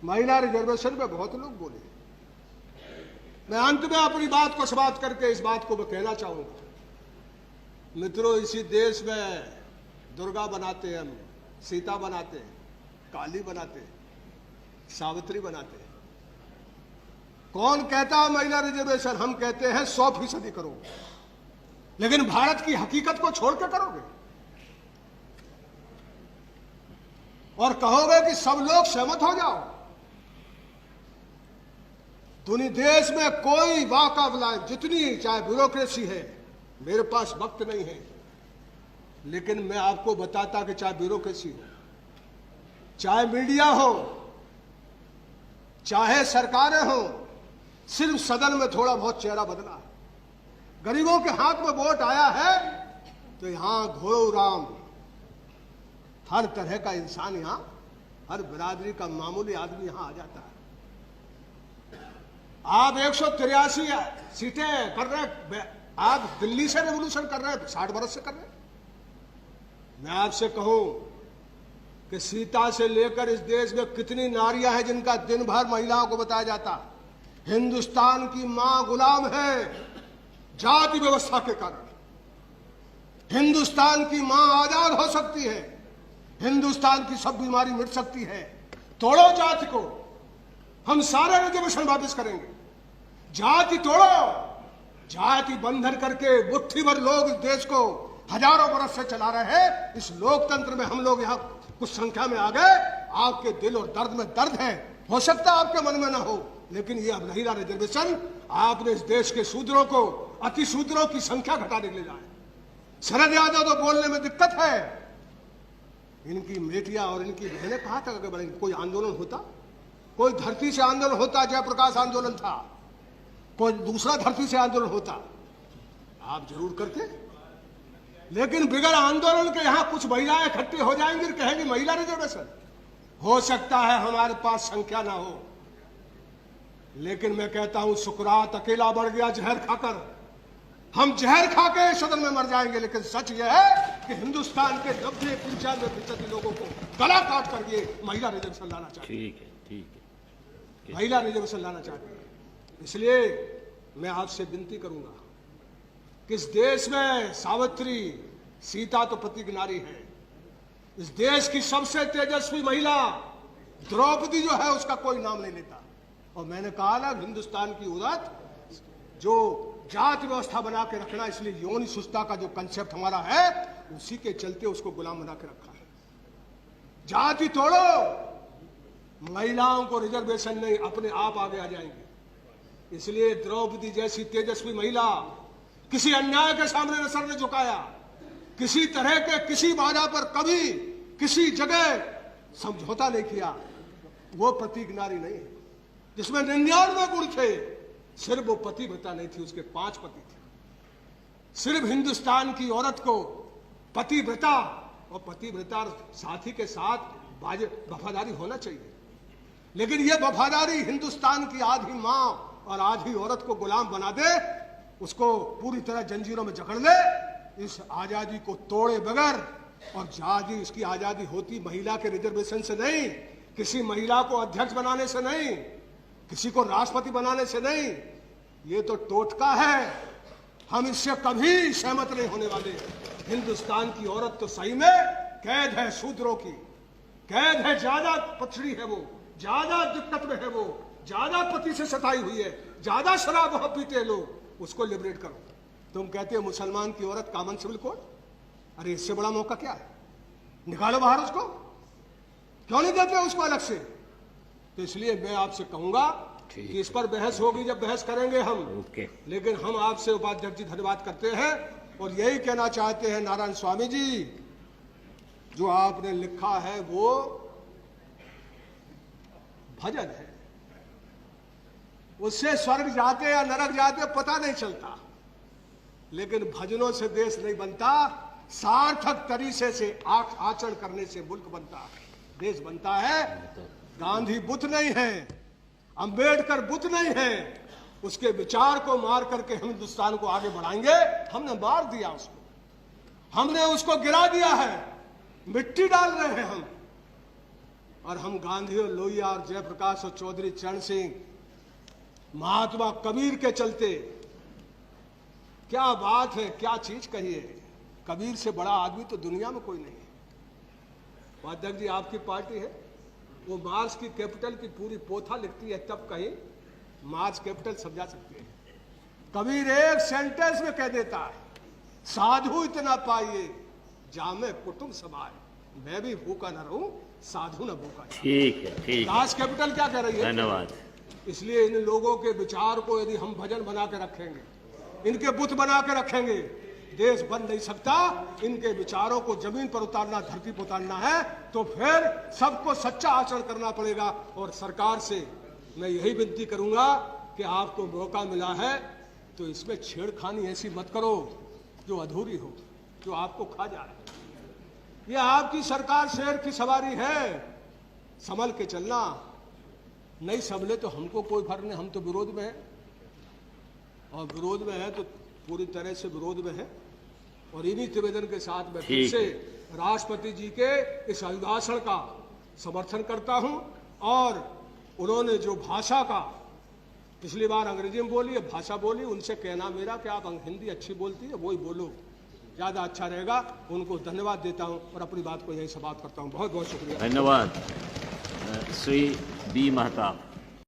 महिला रिजर्वेशन पे बहुत लोग बोले। मैं अंत में अपनी बात को समाप्त करके इस बात को मैं कहना चाहूंगा, मित्रों, इसी देश में दुर्गा बनाते हैं, हम सीता बनाते हैं, काली बनाते हैं, सावित्री बनाते हैं। कौन कहता है महिला रिजर्वेशन? हम कहते हैं 100% करो, लेकिन भारत की हकीकत को छोड़ के करोगे और कहोगे कि सब लोग सहमत हो जाओ। दुनिया देश में कोई वाकबला, जितनी चाहे ब्यूरोक्रेसी है, मेरे पास वक्त नहीं है, लेकिन मैं आपको बताता कि चाहे ब्यूरोक्रेसी हो, चाहे मीडिया हो, चाहे सरकारें हो, सिर्फ सदन में थोड़ा बहुत चेहरा बदला है। गरीबों के हाथ में वोट आया है तो यहां घोराम हर तरह का इंसान, यहां हर बिरादरी का मामूली आदमी यहां आ जाता है। आप 183 सीटें कर रहे, आप दिल्ली से रेवोल्यूशन कर रहे हैं, 60 बरस से कर रहे हैं। मैं आपसे कहूं कि सीता से लेकर इस देश में कितनी नारियां हैं जिनका दिन भर महिलाओं को बताया जाता है हिंदुस्तान की मां गुलाम है जाति व्यवस्था के कारण। हिंदुस्तान की मां आजाद हो सकती है, हिंदुस्तान की सब बीमारी मिट सकती है। तोड़ो जाति को, हम सारे रिजर्वेशन वापस करेंगे। जाति तोड़ो, जाति बंधन करके मुट्ठी भर लोग इस देश को हजारों बरस से चला रहे हैं। इस लोकतंत्र में हम लोग यहाँ कुछ संख्या में आ गए। आपके दिल और दर्द में दर्द है, हो सकता है आपके मन में ना हो, लेकिन ये अब महिला रिजर्वेशन आपने इस देश के शूद्रों को, अति शूद्रों की संख्या घटाने के लिए जाए। शरद यादव तो बोलने में दिक्कत है, इनकी बेटियां और इनकी बहनें कहां तक आगे बढ़ेंगी? कोई आंदोलन होता, कोई धरती से आंदोलन होता, जयप्रकाश आंदोलन था, कोई दूसरा धरती से आंदोलन होता, आप जरूर करते, लेकिन बिगड़ आंदोलन के यहां कुछ महिलाएं इकट्ठी हो जाएंगी और कहेंगी महिला रिजर्वेशन। हो सकता है हमारे पास संख्या ना हो, लेकिन मैं कहता हूं सुकरात अकेला बढ़ गया जहर खाकर। हम जहर खा के सदन में मर जाएंगे, लेकिन सच यह है कि हिंदुस्तान के 90-95% लोगों को गला काट कर ये महिला रिजर्वेशन लाना चाहते हैं। ठीक है। महिला रिजर्वेशन लाना चाहते हैं। इसलिए मैं आपसे विनती करूंगा कि इस देश में सावित्री, सीता तो प्रतीक नारी है। इस देश की सबसे तेजस्वी महिला द्रौपदी जो है उसका कोई नाम नहीं लेता। और मैंने कहा ना, हिंदुस्तान की औरत जो जाति व्यवस्था बना के रखना, इसलिए यौन सुस्ता का जो कंसेप्ट हमारा है उसी के चलते उसको गुलाम बना के रखा है। जाति तोड़ो, महिलाओं को रिजर्वेशन नहीं, अपने आप आगे आ जाएंगे। इसलिए द्रौपदी जैसी तेजस्वी महिला किसी अन्याय के सामने सर ने झुकाया, किसी तरह के किसी बाधा पर कभी किसी जगह समझौता नहीं किया, वो प्रतीक नारी नहीं है। जिसमें 99 गुण थे, सिर्फ वो पतिव्रता नहीं थी, उसके 5 पति थे। सिर्फ हिंदुस्तान की औरत को पतिव्रता और पतिव्रता साथी के साथ वफादारी होना चाहिए, लेकिन ये वफादारी हिंदुस्तान की आधी मां और आधी औरत को गुलाम बना दे, उसको पूरी तरह जंजीरों में जकड़ ले। इस आजादी को तोड़े बगैर, और आजादी, इसकी आजादी होती महिला के रिजर्वेशन से नहीं, किसी महिला को अध्यक्ष बनाने से नहीं, किसी को राष्ट्रपति बनाने से नहीं, ये तो टोटका है। हम इससे कभी सहमत नहीं होने वाले। हिंदुस्तान की औरत तो सही में कैद है, शूद्रों की कैद है, ज्यादा पछड़ी है, वो ज्यादा दिक्कत में है, वो ज्यादा पति से सताई हुई है, ज्यादा शराब वहां पीते हैं लोग, उसको लिबरेट करो। तुम कहते हो मुसलमान की औरत कॉमन सिविल कोड, अरे इससे बड़ा मौका क्या है? निकालो बाहर उसको, क्यों नहीं देते उसको अलग से? तो इसलिए मैं आपसे कहूंगा कि इस पर बहस होगी, जब बहस करेंगे हम। लेकिन हम आपसे उपाध्यक्ष जी धन्यवाद करते हैं और यही कहना चाहते हैं, नारायण स्वामी जी, जो आपने लिखा है वो भजन है, उससे स्वर्ग जाते या नरक जाते पता नहीं चलता, लेकिन भजनों से देश नहीं बनता, सार्थक तरीके से आचरण करने से मुल्क बनता है, देश बनता है। गांधी बुद्ध नहीं है, अंबेडकर बुद्ध नहीं है, उसके विचार को मार करके हम हिंदुस्तान को आगे बढ़ाएंगे। हमने मार दिया उसको, हमने उसको गिरा दिया है, मिट्टी डाल रहे हैं हम। और हम गांधी और लोहिया और जयप्रकाश और चौधरी चरण सिंह, महात्मा कबीर के चलते, क्या बात है, क्या चीज कही है। कबीर से बड़ा आदमी तो दुनिया में कोई नहीं है। अध्यक्ष जी, आपकी पार्टी है, वो मार्क्स की कैपिटल की पूरी पोथा लिखती है, तब कहीं मार्क्स कैपिटल समझा सकती है। कबीर एक सेंटेंस में कह देता है, साधु इतना पाइए जामे कुटुंब समाए, मैं भी भूखा न रहूं साधु न भूखा। ठीक है, ठीक है, दास कैपिटल क्या कह रही है? धन्यवाद। इसलिए इन लोगों के विचार को यदि हम भजन बना के रखेंगे, इनके बुत बना के रखेंगे, देश बन नहीं सकता। इनके विचारों को जमीन पर उतारना, धरती पर उतारना है तो फिर सबको सच्चा आचरण करना पड़ेगा। और सरकार से मैं यही विनती करूंगा कि आपको मौका मिला है तो इसमें छेड़खानी ऐसी मत करो जो अधूरी हो, जो आपको खा जाए। ये आपकी सरकार शेर की सवारी है, संभल के चलना। नहीं संभले तो हमको कोई फर्क नहीं, हम तो विरोध में है, और विरोध में है तो पूरी तरह से विरोध में है। और इन्हीं निवेदन के साथ मैं फिर से राष्ट्रपति जी के इस अभिभाषण का समर्थन करता हूं। और उन्होंने जो भाषा का पिछली बार अंग्रेजी में बोली, भाषा बोली, उनसे कहना मेरा कि आप हिंदी अच्छी बोलती है, वही बोलो, ज़्यादा अच्छा रहेगा। उनको धन्यवाद देता हूं और अपनी बात को यहीं समाप्त करता हूं। बहुत बहुत शुक्रिया। धन्यवाद। श्री बी महताब।